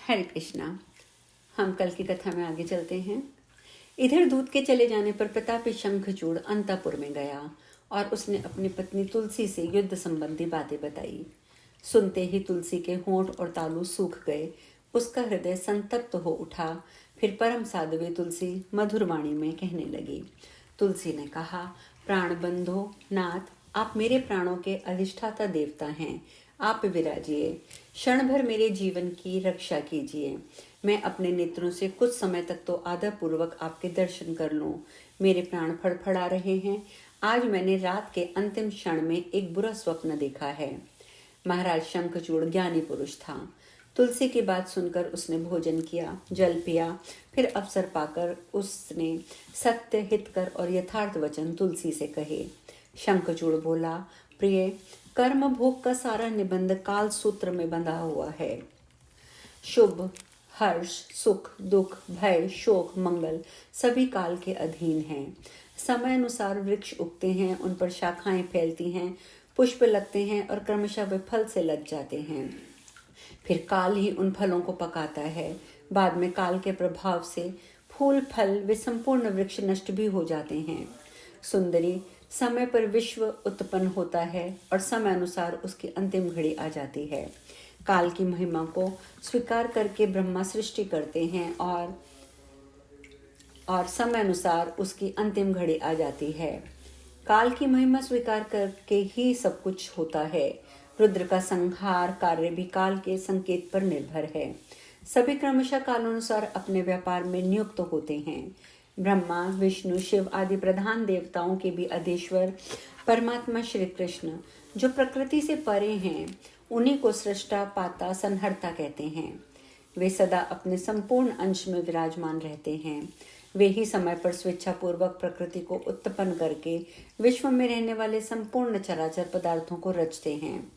हरे कृष्णा। हम कल की कथा में आगे चलते हैं। इधर दूत के चले जाने पर प्रतापी शंखचूड़ अंतपुर में गया और उसने अपनी पत्नी तुलसी से युद्ध संबंधी बातें बताई। सुनते ही तुलसी के होंठ और तालू सूख गए। उसका हृदय संतप्त हो उठा। फिर परम साध्वी तुलसी मधुर वाणी में कहने लगी। तुलसी ने कहा, प्राण बंधो नाथ, आप मेरे प्राणों के अधिष्ठाता देवता हैं। आप विराजिए, क्षण भर मेरे जीवन की रक्षा कीजिए। मैं अपने नेत्रों से कुछ समय तक तो आदर पूर्वक आपके दर्शन कर लूं। मेरे प्राण फड़फड़ा रहे हैं। आज मैंने रात के अंतिम क्षण में एक बुरा स्वप्न देखा है। महाराज शंखचूड़ ज्ञानी पुरुष था। तुलसी की बात सुनकर उसने भोजन किया, जल पिया। फिर अवसर पाकर उसने सत्य, हितकर और यथार्थ वचन तुलसी से कहे। शंखचूड़ बोला, प्रिय, कर्म भोग का सारा निबंध काल सूत्र में बंधा हुआ है। शुभ, हर्ष, सुख, दुख, भय, शोक, मंगल सभी काल के अधीन हैं। समय अनुसार वृक्ष उगते हैं, उन पर शाखाएं फैलती हैं, पुष्प लगते हैं और क्रमशः वे फल से लग जाते हैं। फिर काल ही उन फलों को पकाता है। बाद में काल के प्रभाव से फूल, फल, वे संपूर्ण वृक्ष नष्ट भी हो जाते हैं। सुंदरी, समय पर विश्व उत्पन्न होता है और समय अनुसार उसकी अंतिम घड़ी आ जाती है। काल की महिमा को स्वीकार करके ब्रह्मा सृष्टि करते हैं और समय अनुसार उसकी अंतिम घड़ी आ जाती है। काल की महिमा स्वीकार करके ही सब कुछ होता है। रुद्र का संहार कार्य भी काल के संकेत पर निर्भर है। सभी क्रमशः कालानुसार अपने व्यापार में नियुक्त होते हैं। ब्रह्मा, विष्णु, शिव आदि प्रधान देवताओं के भी अधीश्वर परमात्मा श्री कृष्ण, जो प्रकृति से परे हैं, उन्हीं को सृष्टा, पाता, संहर्ता कहते हैं। वे सदा अपने संपूर्ण अंश में विराजमान रहते हैं। वे ही समय पर स्वेच्छापूर्वक प्रकृति को उत्पन्न करके विश्व में रहने वाले संपूर्ण चराचर पदार्थों को रचते हैं।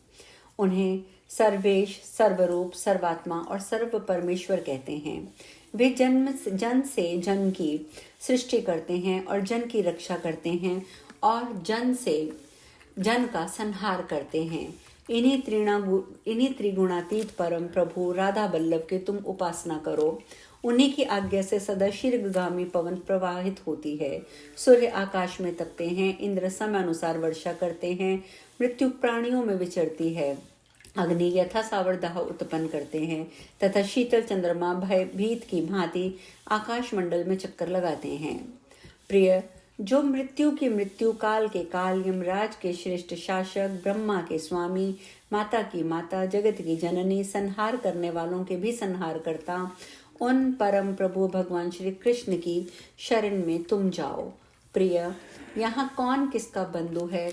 उन्हें सर्वेश, सर्वरूप, सर्वात्मा और सर्व परमेश्वर कहते हैं। वे जन से जन की सृष्टि करते हैं और जन की रक्षा करते हैं और जन से जन का संहार करते हैं। इन्हीं त्रिगुणातीत परम प्रभु राधा बल्लभ के तुम उपासना करो। उन्हीं की आज्ञा से सदा शीर्घगामी पवन प्रवाहित होती है। सूर्य आकाश में तपते हैं, इंद्र समय अनुसार वर्षा करते हैं, मृत्यु प्राणियों में विचरती है, अग्नि यथा सावरदाह उत्पन्न करते हैं तथा शीतल चंद्रमा भयभीत की भांति आकाश मंडल में चक्कर लगाते हैं। प्रिय, जो मृत्यु की मृत्यु, काल के काल, यमराज के श्रेष्ठ शासक, ब्रह्मा के स्वामी, माता की माता, जगत की जननी, संहार करने वालों के भी संहार करता, उन परम प्रभु भगवान श्री कृष्ण की शरण में तुम जाओ। प्रिय, यहाँ कौन किसका बंधु है,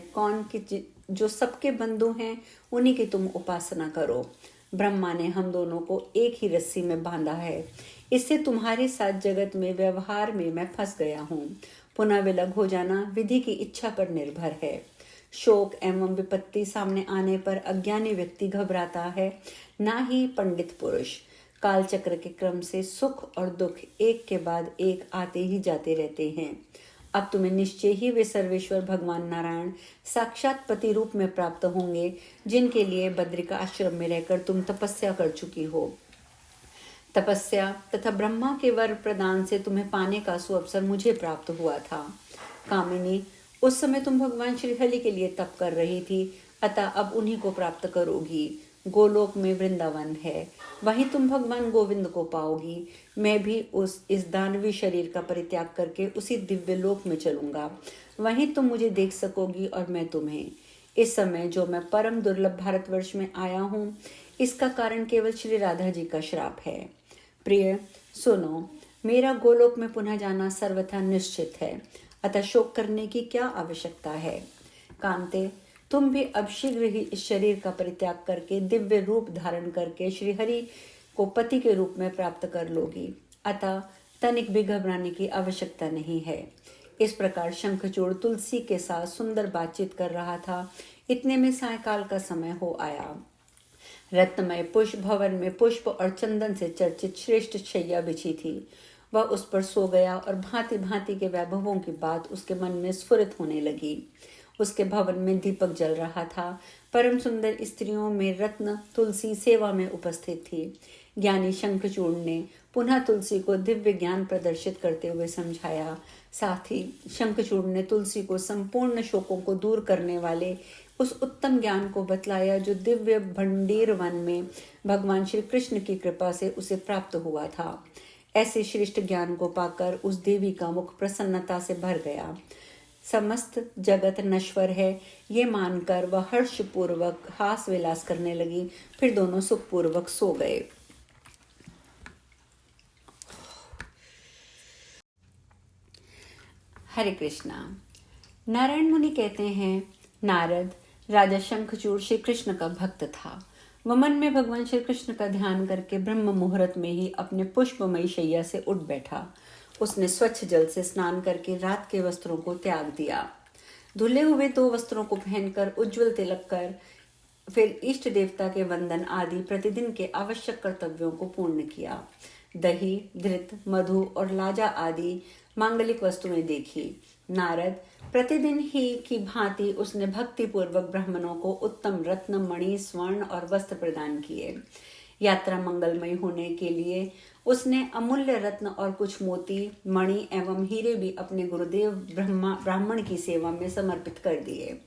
जो सबके बंधु हैं, उन्हीं की तुम उपासना करो। ब्रह्मा ने हम दोनों को एक ही रस्सी में बांधा है। इससे तुम्हारे साथ जगत में व्यवहार में मैं फंस गया हूँ। पुनः विलग हो जाना विधि की इच्छा पर निर्भर है। शोक एवं विपत्ति सामने आने पर अज्ञानी व्यक्ति घबराता है, ना ही पंडित पुरुष। काल चक्र के क्रम से सुख और दुख एक के बाद एक आते ही जाते रहते हैं। अब तुम्हें निश्चय ही वे सर्वेश्वर भगवान नारायण साक्षात पति रूप में प्राप्त होंगे, जिनके लिए बद्रिका आश्रम में रहकर तुम तपस्या कर चुकी हो। तपस्या तथा ब्रह्मा के वर प्रदान से तुम्हें पाने का सुअवसर मुझे प्राप्त हुआ था। कामिनी, उस समय तुम भगवान श्री हरि के लिए तप कर रही थी, अतः अब उन्हीं को प्राप्त करोगी। गोलोक में वृंदावन है, वहीं तुम भगवान गोविंद को पाओगी। मैं भी इस दानवी शरीर का परित्याग करके उसी दिव्य लोक में चलूंगा। वहीं तुम मुझे देख सकोगी और मैं तुम्हें। इस समय जो मैं परम दुर्लभ भारतवर्ष में आया हूँ, इसका कारण केवल श्री राधा जी का श्राप है। प्रिय, सुनो, मेरा गोलोक में पुनः जाना सर्वथा निश्चित है, अतः शोक करने की क्या आवश्यकता है। कांते, तुम भी अब शीघ्र ही इस शरीर का परित्याग करके दिव्य रूप धारण करके श्री हरि को पति के रूप में प्राप्त कर लोगी, अतः तनिक भी घबराने की आवश्यकता नहीं है। इस प्रकार शंखचूड़ तुलसी के साथ सुंदर बातचीत कर रहा था। इतने में सायकाल का समय हो आया। रत्नमय पुष्प भवन में पुष्प और चंदन से चर्चित श्रेष्ठ शैया बिछी थी। वह उस पर सो गया और भांति भांति के वैभवों की बात उसके मन में स्फुरित होने लगी। उसके भवन में दीपक जल रहा था। परम सुंदर स्त्रियों में रत्न तुलसी सेवा में उपस्थित थी। ज्ञानी शंखचूड़ ने पुनः तुलसी को दिव्य ज्ञान प्रदर्शित करते हुए समझाया। साथ ही शंखचूड़ ने तुलसी को संपूर्ण शोकों को दूर करने वाले उस उत्तम ज्ञान को बतलाया जो दिव्य भंडीर वन में भगवान श्री कृष्ण की कृपा से उसे प्राप्त हुआ था। ऐसे श्रेष्ठ ज्ञान को पाकर उस देवी का मुख प्रसन्नता से भर गया। समस्त जगत नश्वर है ये मानकर वह हर्षपूर्वक हास विलास करने लगी। फिर दोनों सुखपूर्वक सो गए। हरे कृष्णा। नारायण मुनि कहते हैं, नारद राजा शंखचूड़ श्री कृष्ण का भक्त था। वह मन में भगवान श्री कृष्ण का ध्यान करके ब्रह्म मुहूर्त में ही अपने पुष्पमयी शैया से उठ बैठा। उसने स्वच्छ जल से स्नान करके रात के वस्त्रों को त्याग दिया। धुले हुए 2 वस्त्रों को पहनकर उज्जवल तिलक कर फिर इष्ट देवता के वंदन आदि प्रतिदिन के आवश्यक कर्तव्यों को पूर्ण किया। दही, घृत, मधु और लाजा आदि मांगलिक वस्तुएं देखी। नारद प्रतिदिन ही की भांति उसने भक्ति पूर्वक ब्राह्मणों को उत्तम रत्न, मणि, स्वर्ण और वस्त्र प्रदान किए। यात्रा मंगलमय होने के लिए उसने अमूल्य रत्न और कुछ मोती, मणि एवं हीरे भी अपने गुरुदेव ब्राह्मण की सेवा में समर्पित कर दिए।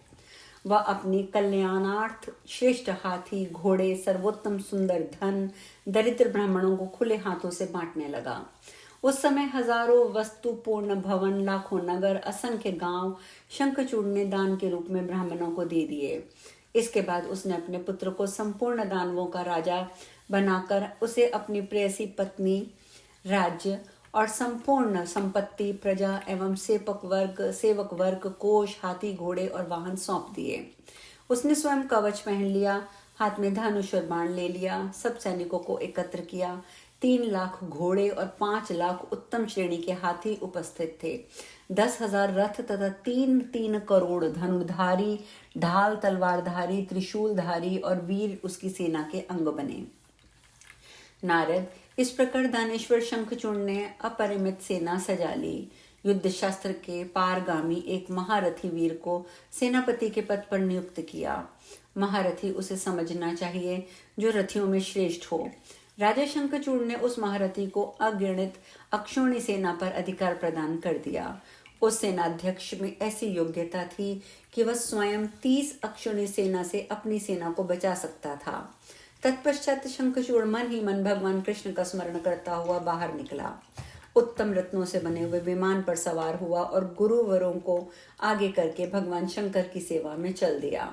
वह अपनी कल्याणार्थ श्रेष्ठ हाथी, घोड़े, सर्वोत्तम सुंदर धन दरिद्र ब्राह्मणों को खुले हाथों से बांटने लगा। उस समय हजारों वस्तुपूर्ण भवन, लाखों नगर, असंख्य गांव शंखचूड़ ने दान के रूप में ब्राह्मणों को दे दिए। इसके बाद उसने अपने पुत्र को संपूर्ण दानवों का राजा बनाकर उसे अपनी प्रेयसी पत्नी, राज्य और संपूर्ण संपत्ति, प्रजा एवं सेवक वर्ग, कोष, हाथी, घोड़े और वाहन सौंप दिए। उसने स्वयं कवच पहन लिया, हाथ में धनुष और बाण ले लिया। सब सैनिकों को एकत्र किया। 3 लाख घोड़े और 5 लाख उत्तम श्रेणी के हाथी उपस्थित थे। 10,000 रथ तथा 3 करोड़ धनुर्धारी, ढाल, तलवारधारी, त्रिशूलधारी और वीर उसकी सेना के अंग बने। नारद इस प्रकार दानेश्वर शंखचूड़ ने अपरिमित सेना सजा ली। युद्ध शास्त्र के पारगामी एक महारथी वीर को सेनापति के पद पर नियुक्त किया। महारथी उसे समझना चाहिए जो रथियों में श्रेष्ठ हो। राजा शंखचूड़ ने उस महारथी को अगणित अक्षौणी सेना पर अधिकार प्रदान कर दिया। उस सेनाध्यक्ष में ऐसी योग्यता थी कि वह स्वयं 30 अक्षौणी सेना से अपनी सेना को बचा सकता था। तत्पश्चात शंखचूड़ मन ही मन भगवान कृष्ण का स्मरण करता हुआ बाहर निकला। उत्तम रत्नों से बने हुए विमान पर सवार हुआ और गुरुवरों को आगे करके भगवान शंकर की सेवा में चल दिया।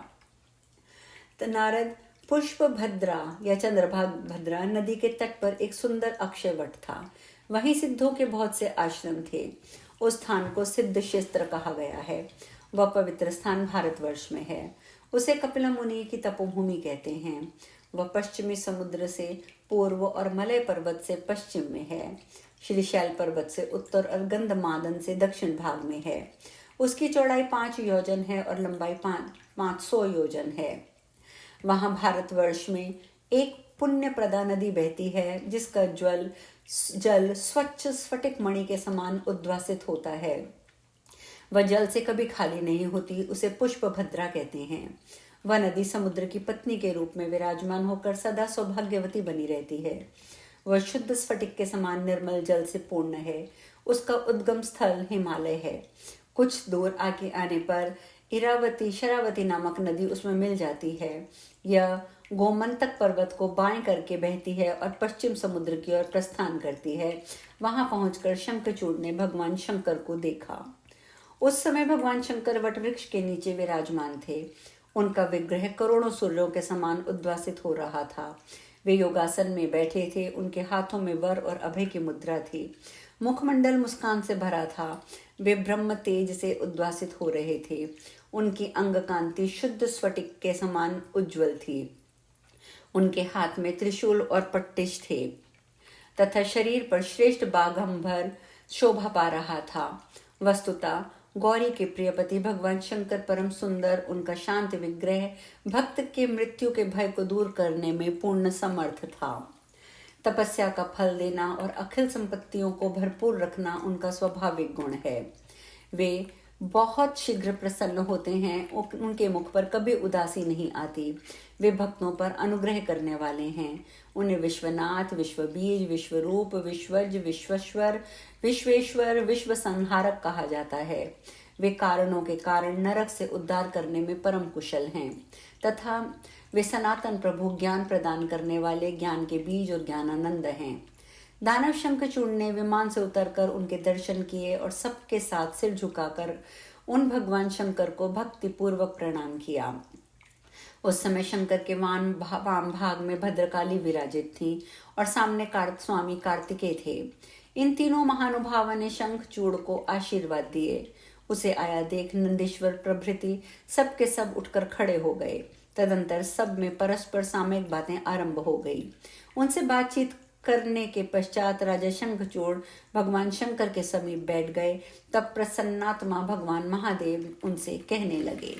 नारद पुष्प भद्रा या चंद्रभागा नदी के तट पर एक सुंदर अक्षयवट था। वहीं सिद्धों के बहुत से आश्रम थे। उस स्थान को सिद्ध क्षेत्र कहा गया है। वह पवित्र स्थान भारतवर्ष में है। उसे कपिल मुनि की तपोभूमि कहते हैं। वह पश्चिमी समुद्र से पूर्व और मलय पर्वत से पश्चिम में है। श्रीशैल पर्वत से उत्तर और गंधमादन से दक्षिण भाग में है। उसकी चौड़ाई 5 योजन है और लंबाई 500 योजन है। वहां भारतवर्ष में एक पुण्य प्रदा नदी बहती है जिसका जल स्वच्छ स्फटिक मणि के समान उद्वासित होता है। वह जल से कभी खाली नहीं होती। उसे पुष्प भद्रा कहते हैं। वह नदी समुद्र की पत्नी के रूप में विराजमान होकर सदा सौभाग्यवती बनी रहती है। वह शुद्ध स्फटिक के समान निर्मल जल से पूर्ण है। उसका उद्गम स्थल हिमालय है। कुछ दूर आगे आने पर शरावती नामक नदी उसमें मिल जाती है। यह गोमंतक पर्वत को बाएं करके बहती है और पश्चिम समुद्र की ओर प्रस्थान करती है। वहां पहुंचकर शंखचूड़ ने भगवान शंकर को देखा। उस समय भगवान शंकर वट वृक्ष के नीचे विराजमान थे। उनका विग्रह करोड़ों सूर्यों के समान उद्वासित हो रहा था। वे योगासन में बैठे थे। उनके हाथों में वर और अभय की मुद्रा थी। मुखमंडल मुस्कान से भरा था। वे ब्रह्म तेज से उद्वासित हो रहे थे। उनकी अंग कांति शुद्ध स्फटिक के समान उज्जवल थी। उनके हाथ में त्रिशूल और पट्टिश थे तथा शरीर पर श्रेष्ठ बाघंबर शोभा पा रहा था। वस्तुतः गौरी के प्रियपति भगवान शंकर परम सुंदर, उनका शांत विग्रह भक्त के मृत्यु के भय को दूर करने में पूर्ण समर्थ था। तपस्या का फल देना और अखिल संपत्तियों को भरपूर रखना उनका स्वाभाविक गुण है। वे बहुत शीघ्र प्रसन्न होते हैं, उनके मुख पर कभी उदासी नहीं आती। वे भक्तों पर अनुग्रह करने वाले हैं। उन्हें विश्वनाथ, विश्वबीज, विश्वरूप, विश्वज, विश्वेश्वर, विश्वेश्वर, विश्व संहारक कहा जाता है। वे कारणों के कारण नरक से उद्धार करने में परम कुशल हैं तथा वे सनातन प्रभु, ज्ञान प्रदान करने वाले, ज्ञान के बीज और ज्ञानानंद हैं। दानव शंखचूड़ ने विमान से उतरकर उनके दर्शन किए और सबके साथ सिर झुकाकर उन भगवान शंकर को भक्ति पूर्वक प्रणाम किया। उस समय शंकर के वाम भाग में भद्रकाली विराजित थी और सामने स्वामी कार्तिकेय थे। इन तीनों महानुभावों ने शंखचूड़ को आशीर्वाद दिए। उसे आया देख नंदीश्वर प्रभृति सबके सब उठकर खड़े हो गए। तदंतर सब में परस्पर सामयिक बातें आरंभ हो गई। उनसे बातचीत करने के पश्चात राजा शंखचूड़ भगवान शंकर के समीप बैठ गए। तब प्रसन्नात्मा भगवान महादेव उनसे कहने लगे।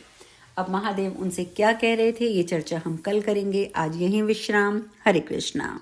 अब महादेव उनसे क्या कह रहे थे ये चर्चा हम कल करेंगे। आज यहीं विश्राम। हरे कृष्णा।